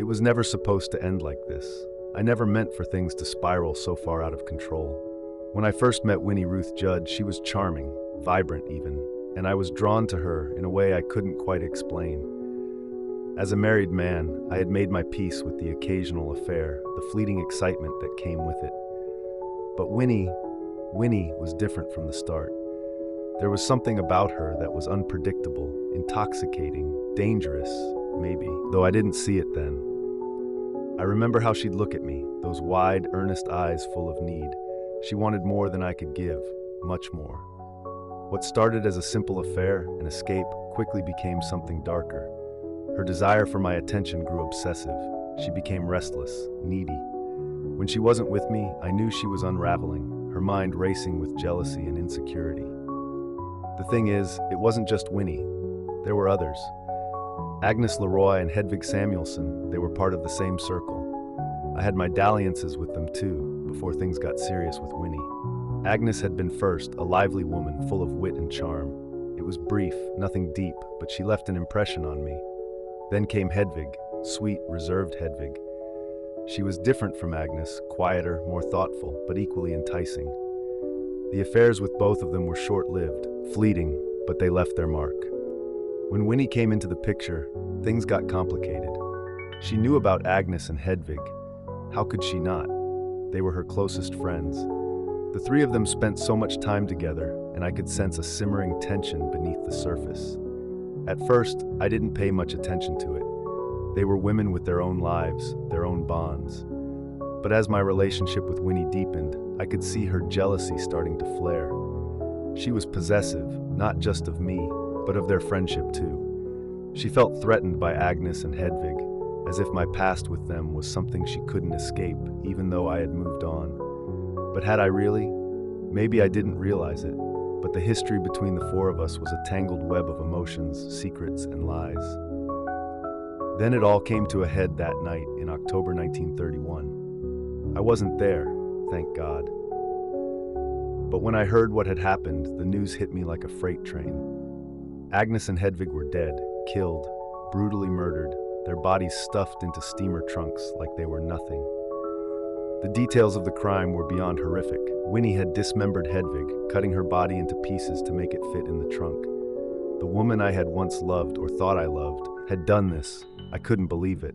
was never supposed to end like this. I never meant for things to spiral so far out of control. When I first met Winnie Ruth Judd, she was charming, vibrant even, and I was drawn to her in a way I couldn't quite explain. As a married man, I had made my peace with the occasional affair, the fleeting excitement that came with it. But Winnie was different from the start. There was something about her that was unpredictable, intoxicating, dangerous, maybe, though I didn't see it then. I remember how she'd look at me, those wide, earnest eyes full of need. She wanted more than I could give, much more. What started as a simple affair, an escape, quickly became something darker. Her desire for my attention grew obsessive. She became restless, needy. When she wasn't with me, I knew she was unraveling, her mind racing with jealousy and insecurity. The thing is, it wasn't just Winnie. There were others. Agnes Leroy and Hedvig Samuelson, they were part of the same circle. I had my dalliances with them too, before things got serious with Winnie. Agnes had been first, a lively woman full of wit and charm. It was brief, nothing deep, but she left an impression on me. Then came Hedvig, sweet, reserved Hedvig. She was different from Agnes, quieter, more thoughtful, but equally enticing. The affairs with both of them were short-lived, fleeting, but they left their mark. When Winnie came into the picture, things got complicated. She knew about Agnes and Hedvig. How could she not? They were her closest friends. The three of them spent so much time together, and I could sense a simmering tension beneath the surface. At first, I didn't pay much attention to it. They were women with their own lives, their own bonds. But as my relationship with Winnie deepened, I could see her jealousy starting to flare. She was possessive, not just of me, but of their friendship too. She felt threatened by Agnes and Hedvig, as if my past with them was something she couldn't escape, even though I had moved on. But had I really? Maybe I didn't realize it, but the history between the four of us was a tangled web of emotions, secrets, and lies. Then it all came to a head that night in October 1931. I wasn't there, thank God. But when I heard what had happened, the news hit me like a freight train. Agnes and Hedvig were dead, killed, brutally murdered, their bodies stuffed into steamer trunks like they were nothing. The details of the crime were beyond horrific. Winnie had dismembered Hedvig, cutting her body into pieces to make it fit in the trunk. The woman I had once loved, or thought I loved, had done this. I couldn't believe it.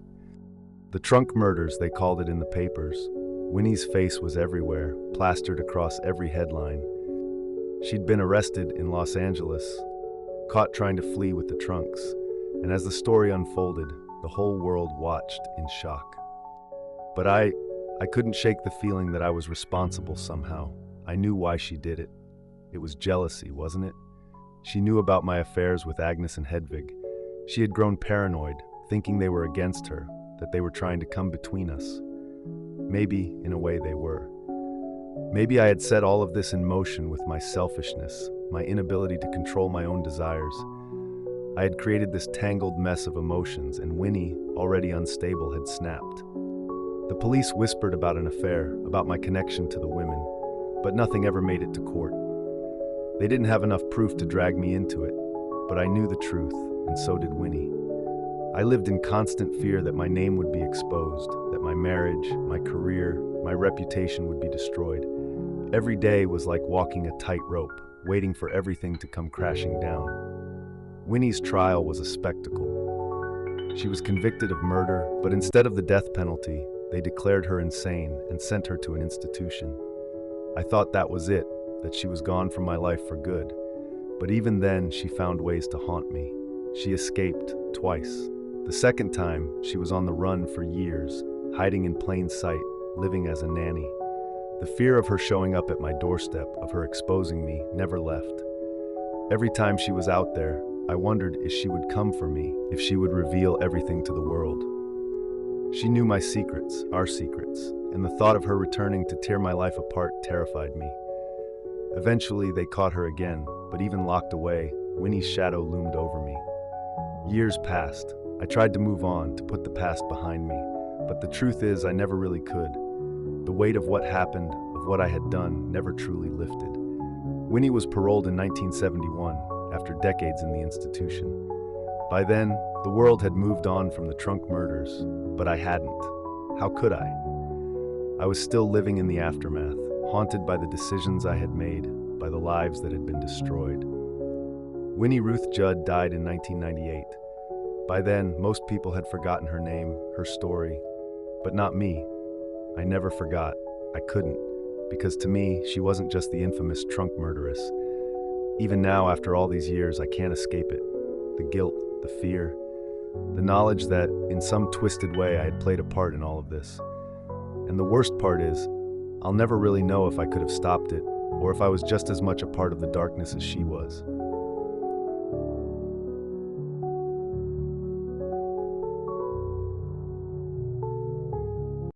The trunk murders, they called it in the papers. Winnie's face was everywhere, plastered across every headline. She'd been arrested in Los Angeles, caught trying to flee with the trunks, and as the story unfolded, the whole world watched in shock. But I couldn't shake the feeling that I was responsible somehow. I knew why she did it. It was jealousy, wasn't it? She knew about my affairs with Agnes and Hedvig. She had grown paranoid, thinking they were against her, that they were trying to come between us. Maybe, in a way, they were. Maybe I had set all of this in motion with my selfishness, my inability to control my own desires. I had created this tangled mess of emotions, and Winnie, already unstable, had snapped. The police whispered about an affair, about my connection to the women, but nothing ever made it to court. They didn't have enough proof to drag me into it, but I knew the truth, and so did Winnie. I lived in constant fear that my name would be exposed, that my marriage, my career, my reputation would be destroyed. Every day was like walking a tightrope, waiting for everything to come crashing down. Winnie's trial was a spectacle. She was convicted of murder, but instead of the death penalty, they declared her insane and sent her to an institution. I thought that was it, that she was gone from my life for good. But even then, she found ways to haunt me. She escaped twice. The second time, she was on the run for years, hiding in plain sight, living as a nanny. The fear of her showing up at my doorstep, of her exposing me, never left. Every time she was out there, I wondered if she would come for me, if she would reveal everything to the world. She knew my secrets, our secrets, and the thought of her returning to tear my life apart terrified me. Eventually, they caught her again, but even locked away, Winnie's shadow loomed over me. Years passed. I tried to move on, to put the past behind me, but the truth is I never really could. The weight of what happened, of what I had done, never truly lifted. Winnie was paroled in 1971, after decades in the institution. By then, the world had moved on from the trunk murders, but I hadn't. How could I? I was still living in the aftermath, haunted by the decisions I had made, by the lives that had been destroyed. Winnie Ruth Judd died in 1998. By then, most people had forgotten her name, her story, but not me. I never forgot. I couldn't, because to me, she wasn't just the infamous trunk murderess. Even now, after all these years, I can't escape it. The guilt, the fear, the knowledge that, in some twisted way, I had played a part in all of this. And the worst part is, I'll never really know if I could have stopped it, or if I was just as much a part of the darkness as she was.